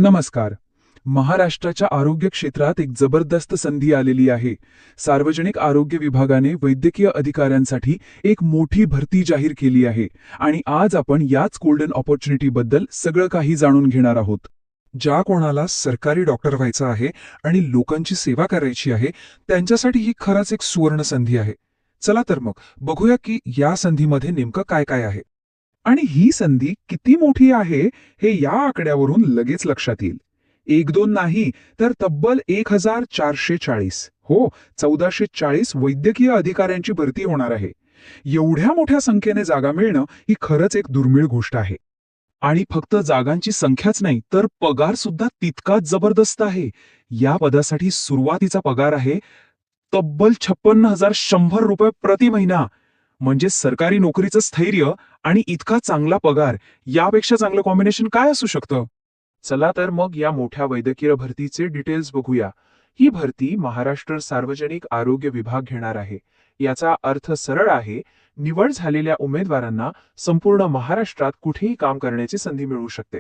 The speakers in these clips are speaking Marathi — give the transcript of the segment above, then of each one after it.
नमस्कार. महाराष्ट्राच्या आरोग्य क्षेत्रात एक जबरदस्त संधी आलेली आहे. सार्वजनिक आरोग्य विभागाने वैद्यकीय अधिकाऱ्यांसाठी एक मोठी भरती जाहीर केली आहे आणि आज आपण याच गोल्डन ऑपॉर्च्युनिटीबद्दल सगळं काही जाणून घेणार आहोत. ज्या कोणाला सरकारी डॉक्टर व्हायचं आहे आणि लोकांची सेवा करायची आहे, त्यांच्यासाठी ही खरंच एक सुवर्ण संधी आहे. चला तर मग बघूया की या संधीमध्ये नेमकं काय काय आहे आणि ही संधी किती मोठी आहे हे या आकड्यावरून लगेच लक्षात येईल. 1-2 नाही तर तब्बल 1440, हो 1440 वैद्यकीय अधिकाऱ्यांची भरती होणार आहे. एवढ्या मोठ्या संख्येने जागा मिळणं ही खरंच एक दुर्मिळ गोष्ट आहे. आणि फक्त जागांची संख्याच नाही तर पगार सुद्धा तितकाच जबरदस्त आहे. या पदासाठी सुरुवातीचा पगार आहे तब्बल 56,100 रुपये प्रति महिना. म्हणजे सरकारी नोकरीचं स्थैर्य आणि इतका चांगला पगार, यापेक्षा चांगलं कॉम्बिनेशन काय असू शकतं? चला तर मग या मोठ्या वैद्यकीय भरतीचे डिटेल्स बघूया. ही भरती महाराष्ट्र सार्वजनिक आरोग्य विभाग घेणार आहे. याचा अर्थ सरळ आहे, निवड झालेल्या उमेदवारांना संपूर्ण महाराष्ट्रात कुठेही काम करण्याची संधी मिळू शकते.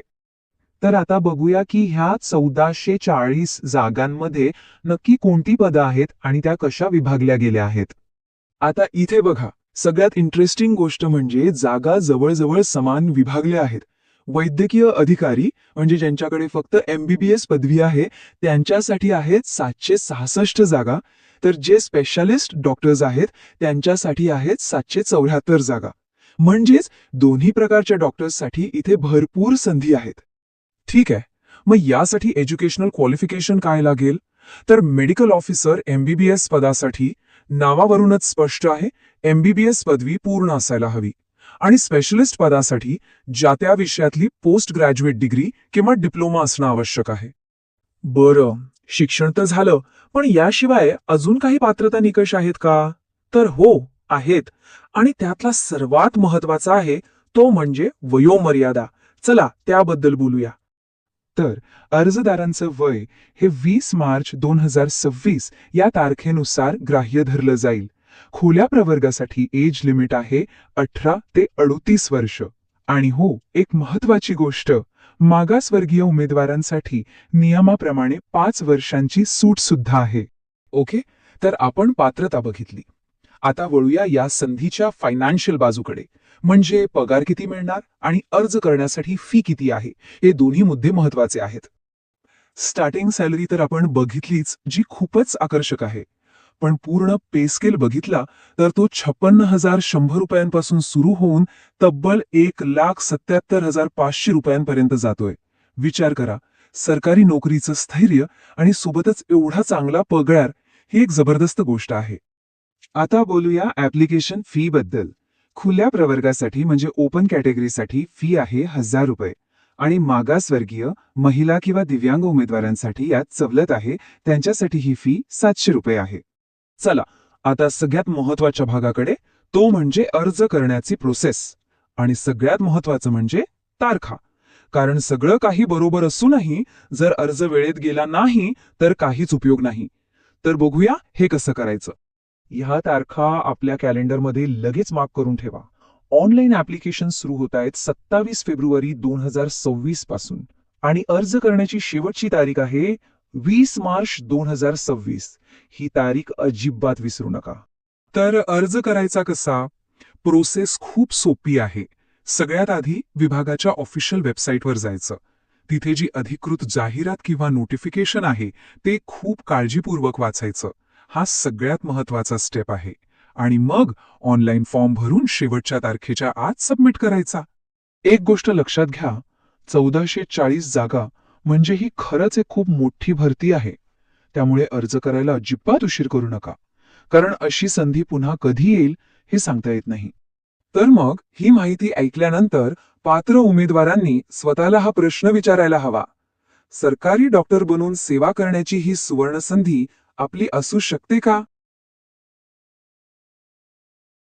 तर आता बघूया की ह्या 1440 जागांमध्ये नक्की कोणती पदं आहेत आणि त्या कशा विभागल्या गेल्या आहेत. आता इथे बघा, सगळ्यात इंटरेस्टिंग गोष्ट म्हणजे जागा जवळजवळ समान विभागल्या आहेत. वैद्यकीय अधिकारी म्हणजे ज्यांच्याकडे फक्त MBBS पदवी आहे त्यांच्यासाठी आहेत 766 जागा, तर जे स्पेशालिस्ट डॉक्टर्स आहेत त्यांच्यासाठी आहेत 774 जागा. म्हणजेच दोन्ही प्रकारच्या डॉक्टर्ससाठी इथे भरपूर संधी आहेत. ठीक आहे, मग यासाठी एज्युकेशनल क्वालिफिकेशन काय लागेल? तर मेडिकल ऑफिसर MBBS पदासाठी नावावरूनच स्पष्ट आहे, MBBS पदवी पूर्ण असायला हवी. आणि स्पेशलिस्ट पदासाठी ज्या त्या विषयातली पोस्ट ग्रॅज्युएट डिग्री किंवा डिप्लोमा असणं आवश्यक आहे. बरं, शिक्षण तर झालं, पण याशिवाय अजून काही पात्रता निकष आहेत का? तर हो, आहेत. आणि त्यातला सर्वात महत्वाचा आहे तो म्हणजे वयोमर्यादा. चला त्याबद्दल बोलूया. तर अर्जदारांचं वय हे 20 मार्च 2026 या तारखेनुसार ग्राह्य धरलं जाईल. खुल्या प्रवर्गासाठी एज लिमिट आहे 18 ते 38 वर्ष. आणि हो, एक महत्वाची गोष्ट, मागासवर्गीय उमेदवारांसाठी नियमाप्रमाणे 5 वर्षांची सूट सुद्धा आहे. ओके, तर आपण पात्रता बघितली. आता वळूया या संधीच्या फायनान्शियल बाजूकडे, म्हणजे पगार किती मिळणार आणि अर्ज करण्यासाठी फी किती आहे, हे दोन्ही मुद्दे महत्वाचे आहेत. स्टार्टिंग सॅलरी तर आपण बघितलीच, जी खूपच आकर्षक आहे. पण पूर्ण पे स्केल बघितला तर तो 56,100 रुपयांपासून सुरू होऊन तब्बल 1,77,500 रुपयांपर्यंत जातोय. विचार करा, सरकारी नोकरीचं स्थैर्य आणि सोबतच एवढा चांगला पगार, ही एक जबरदस्त गोष्ट आहे. आता बोलूया ऍप्लिकेशन फी बद्दल. खुल्या प्रवर्गासाठी म्हणजे ओपन कॅटेगरीसाठी फी आहे 1,000 रुपये आणि मागासवर्गीय, महिला किंवा दिव्यांग उमेदवारांसाठी यात सवलत आहे, त्यांच्यासाठी ही फी 700 रुपये आहे. चला आता सगळ्यात महत्वाच्या भागाकडे, तो म्हणजे अर्ज करण्याची प्रोसेस. आणि सगळ्यात महत्वाचं म्हणजे तारखा. कारण सगळं काही बरोबर असूनही जर अर्ज वेळेत गेला नाही तर काहीच उपयोग नाही. तर बघूया हे कसं करायचं. ह्या तारखा आपल्या कॅलेंडरमध्ये लगेच मार्क करून ठेवा. ऑनलाईन ऍप्लिकेशन सुरू होत आहेत 27 फेब्रुवारी 2026 पासून आणि अर्ज करण्याची शेवटची तारीख आहे 20 मार्च 2026. ही तारीख अजिबात विसरू नका. तर अर्ज करायचा कसा? प्रोसेस खूप सोपी आहे. सगळ्यात आधी विभागाच्या ऑफिशियल वेबसाईटवर जायचं. तिथे जी अधिकृत जाहिरात किंवा नोटिफिकेशन आहे ते खूप काळजीपूर्वक वाचायचं. हा सगळ्यात महत्वाचा स्टेप आहे. आणि मग ऑनलाईन फॉर्म भरून शेवटच्या तारखेच्या आत सबमिट करायचा. एक गोष्ट लक्षात घ्या, 1440 जागा म्हणजे ही खरंच एक खूप मोठी भरती आहे. त्यामुळे अर्ज करायला अजिबात उशीर करू नका, कारण अशी संधी पुन्हा कधी येईल हे सांगता येत नाही. तर मग ही माहिती ऐकल्यानंतर पात्र उमेदवारांनी स्वतःला हा प्रश्न विचारायला हवा, सरकारी डॉक्टर बनून सेवा करण्याची ही सुवर्ण संधी आपली असू शकते का?